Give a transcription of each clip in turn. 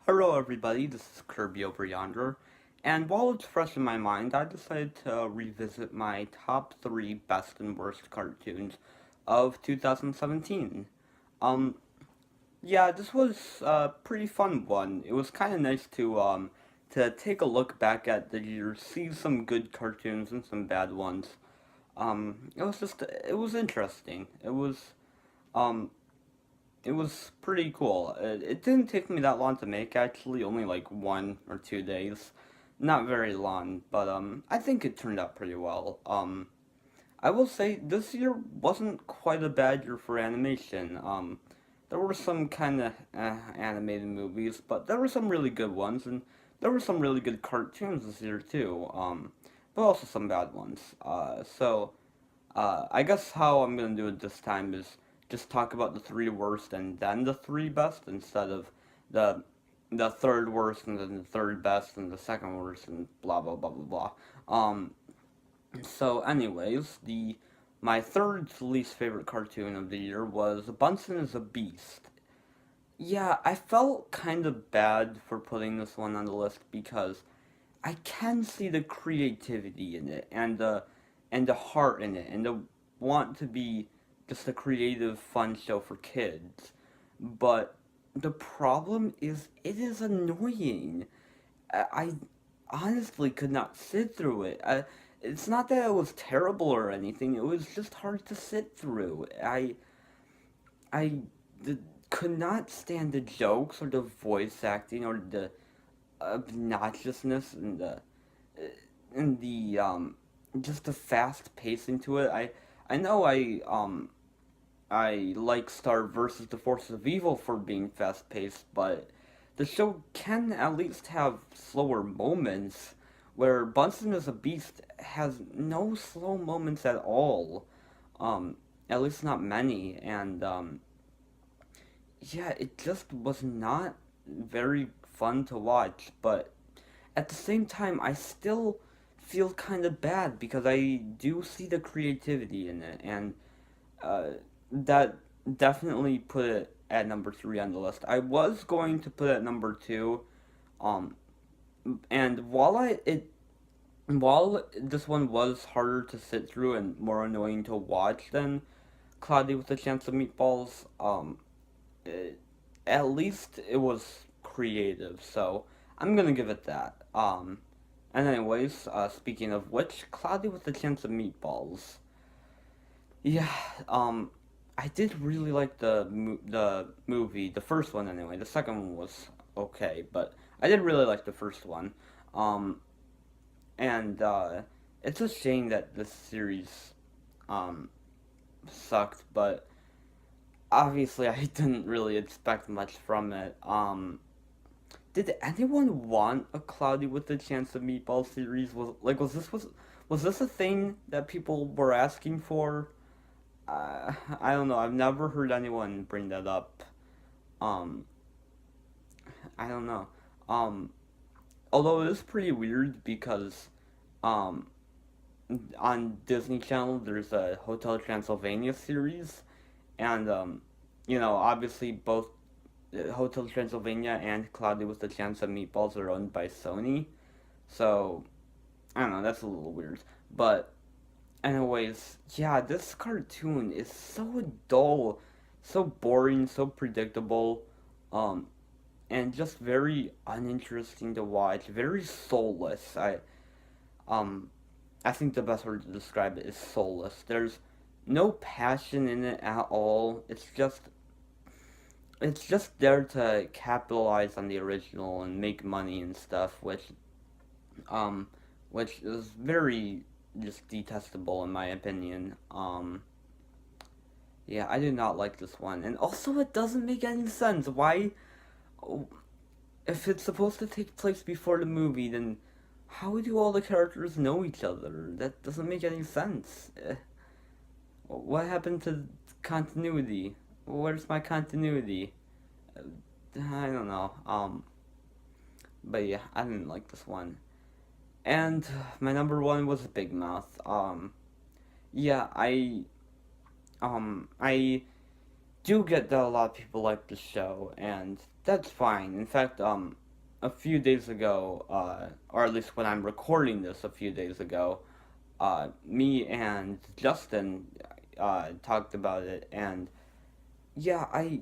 Hello everybody, this is Kirby over yonder, and while it's fresh in my mind, I decided to revisit my top 3 best and worst cartoons of 2017. Um, yeah, this was a pretty fun one. It was kind of nice to take a look back at the year, see some good cartoons and some bad ones. It was interesting. Um, it was pretty cool. It didn't take me that long to make, actually, only like 1 or 2 days. Not very long, but I think it turned out pretty well. I will say this year wasn't quite a bad year for animation. There were some kind of animated movies, but there were some really good ones, and there were some really good cartoons this year too. But also some bad ones. I guess how I'm gonna do it this time is just talk about the three worst and then the three best instead of the the third worst and then the third best and the second worst and blah blah blah blah blah. Anyways, the my third least favorite cartoon of the year was Bunsen is a Beast. Yeah, I felt kind of bad for putting this one on the list because I can see the creativity in it and the heart in it and the want to be just a creative fun show for kids. But the problem is it is annoying. I honestly could not sit through it. It's not that it was terrible or anything. It was just hard to sit through. I d- could not stand the jokes or the voice acting or the obnoxiousness and the just the fast pacing to it. I know I like Star versus the Forces of Evil for being fast paced, but the show can at least have slower moments where Bunsen as a Beast has no slow moments at all. Um, at least not many, and yeah, it just was not very fun to watch, but at the same time, I still feel kind of bad because I do see the creativity in it, and uh, that definitely put it at number 3 on the list. I was going to put it at number 2, um, and while this one was harder to sit through and more annoying to watch than Cloudy with a Chance of Meatballs, it, at least it was creative, so I'm gonna give it that. And anyways, speaking of which, Cloudy with a Chance of Meatballs. Yeah, I did really like the movie, the first one anyway. The second one was okay, but I did really like the first one. Um, and it's a shame that this series um sucked, but obviously I didn't really expect much from it. Did anyone want a Cloudy with a Chance of Meatball series? Was this a thing that people were asking for? I don't know. I've never heard anyone bring that up. Um, I don't know. Um, Although it is pretty weird because, um, on Disney Channel there's a Hotel Transylvania series, and obviously both Hotel Transylvania and Cloudy with a Chance of Meatballs are owned by Sony, so I don't know. That's a little weird, but anyways, yeah, this cartoon is so dull, so boring, so predictable, um, and just very uninteresting to watch. Very soulless. Um, I think the best word to describe it is soulless. There's no passion in it at all. It's just there to capitalize on the original and make money and stuff, um, which is very just detestable in my opinion. Yeah, I do not like this one, and also it doesn't make any sense. Why, if it's supposed to take place before the movie, then how do all the characters know each other? That doesn't make any sense. What happened to continuity? Where's my continuity? I don't know. But yeah, I didn't like this one. And my number one was Big Mouth. Yeah, I do get that a lot of people like the show, and that's fine. In fact, a few days ago, or at least when I'm recording this, a few days ago, me and Justin talked about it, and yeah, I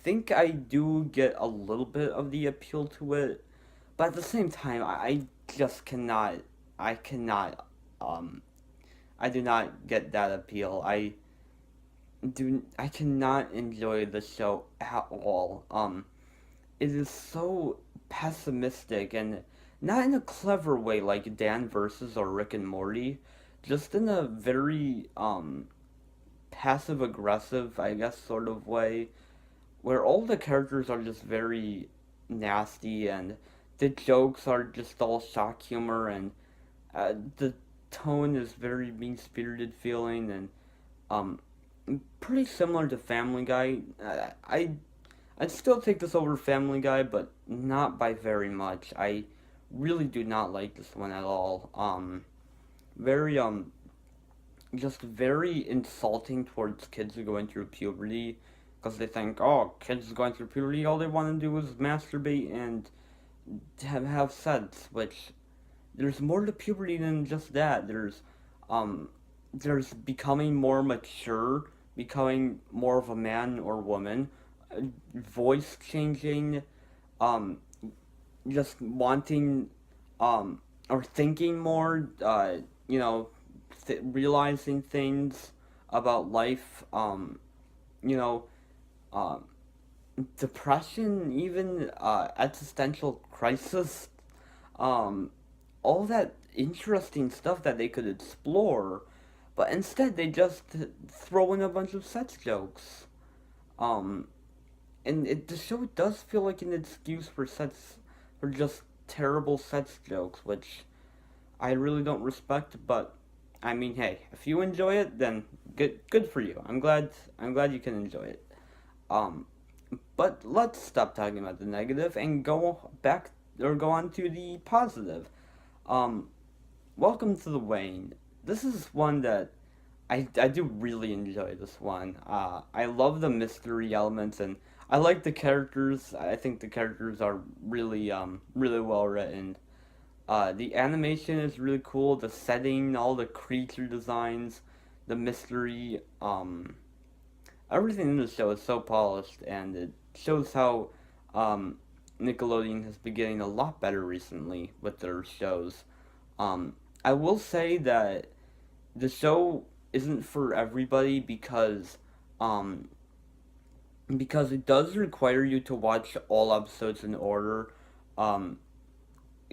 think I do get a little bit of the appeal to it, but at the same time, I just cannot, I cannot, um, I do not get that appeal. I cannot enjoy the show at all. It is so pessimistic and not in a clever way like Dan versus or Rick and Morty, just in a very passive aggressive, I guess, sort of way where all the characters are just very nasty and the jokes are just all shock humor and the tone is very mean spirited feeling and um pretty similar to Family Guy. I'd still take this over Family Guy, but not by very much. I really do not like this one at all. Very just very insulting towards kids who are going through puberty, because they think, oh, kids going through puberty, all they want to do is masturbate and have sex, which there's more to puberty than just that. Um, there's becoming more mature, becoming more of a man or woman, voice changing, um, just wanting, or thinking more, you know, realizing things about life, you know, um, depression, even, existential crisis, um, all that interesting stuff that they could explore, but instead they just throw in a bunch of sex jokes. Um, and the show does feel like an excuse for for just terrible sex jokes, which I really don't respect. But I mean, hey, if you enjoy it, then good for you. I'm glad you can enjoy it. Um, but let's stop talking about the negative and go back or go on to the positive. Um, Welcome to the Wayne. This is one that I do really enjoy this one. I love the mystery elements and I like the characters. I think the characters are really really well written. The animation is really cool. The setting, all the creature designs, the mystery, everything in the show is so polished, and it shows how um, Nickelodeon has been getting a lot better recently with their shows. I will say that the show isn't for everybody um, because it does require you to watch all episodes in order. Um,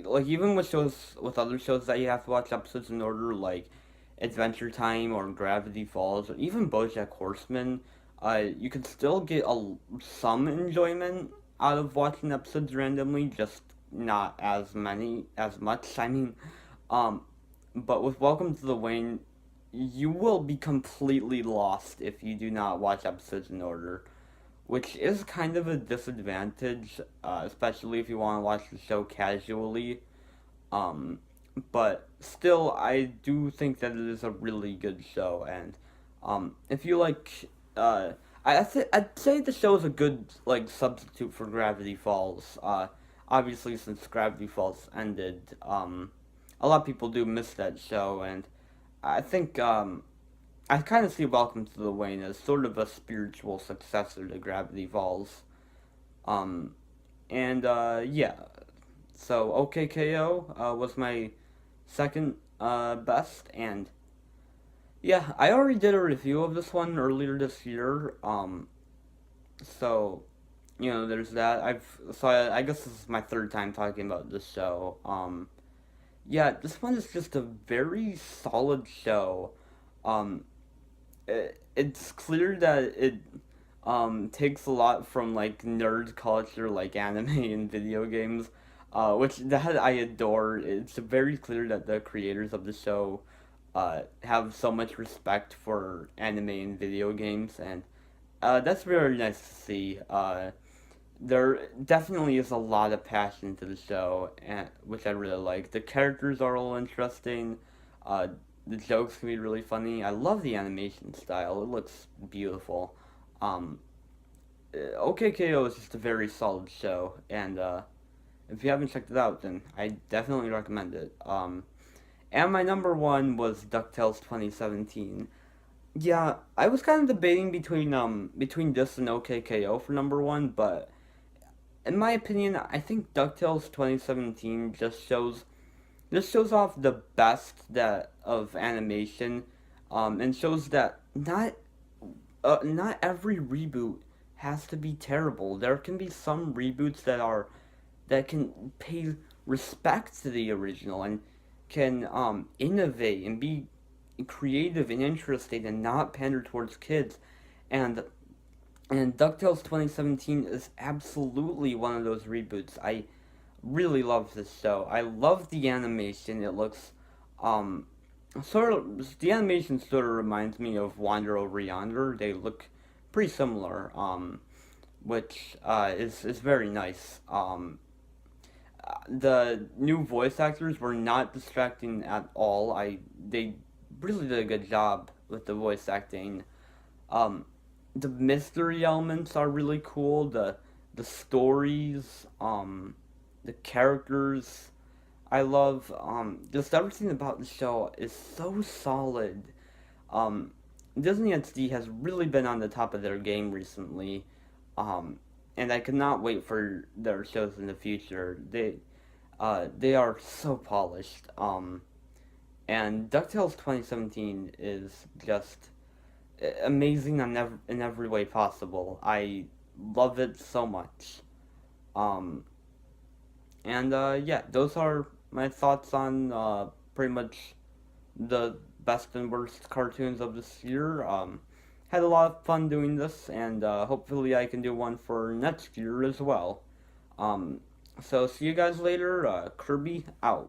like even with other shows that you have to watch episodes in order, like Adventure Time or Gravity Falls or even BoJack Horseman, you can still get some enjoyment out of watching episodes randomly, just not as much. I mean, um, but with Welcome to the Wayne, you will be completely lost if you do not watch episodes in order, which is kind of a disadvantage, especially if you want to watch the show casually. Um, but still, I do think that it is a really good show, and if you like, I'd say the show is a good like substitute for Gravity Falls. Obviously, since Gravity Falls ended, a lot of people do miss that show, and I think I kind of see Welcome to the Wayne as sort of a spiritual successor to Gravity Falls. Um, and yeah, so OKKO was my second best, and yeah, I already did a review of this one earlier this year. So you know, there's that. I guess this is my third time talking about this show. Yeah, this one is just a very solid show. Um, it's clear that it takes a lot from like nerd culture like anime and video games, which that I adore. It's very clear that the creators of the show have so much respect for anime and video games, and that's very nice to see. There definitely is a lot of passion to the show, and which I really like. The characters are all interesting. Uh, the jokes can be really funny. I love the animation style. It looks beautiful. Um, OKKO is just a very solid show, and if you haven't checked it out, then I definitely recommend it. And my number one was DuckTales 2017. Yeah, I was kind of debating between this and OKKO for number one, but in my opinion, I think DuckTales 2017 just shows off the best that of animation, and shows that not every reboot has to be terrible. There can be some reboots that can pay respect to the original and can innovate and be creative and interesting and not pander towards kids. And DuckTales 2017 is absolutely one of those reboots. I really love this show. I love the animation. It looks um the animation sort of reminds me of Wander Over Yonder. They look pretty similar, which is very nice. The new voice actors were not distracting at all. They really did a good job with the voice acting. Um, the mystery elements are really cool. The stories, the characters, I love. Just everything about the show is so solid. Um, Disney XD has really been on the top of their game recently. Um, and I cannot wait for their shows in the future. They are so polished. And DuckTales 2017 is just amazing in every way possible. I love it so much. Um, and yeah, those are my thoughts on pretty much the best and worst cartoons of this year. Had a lot of fun doing this, and hopefully I can do one for next year as well. Um, so see you guys later. Kirby out.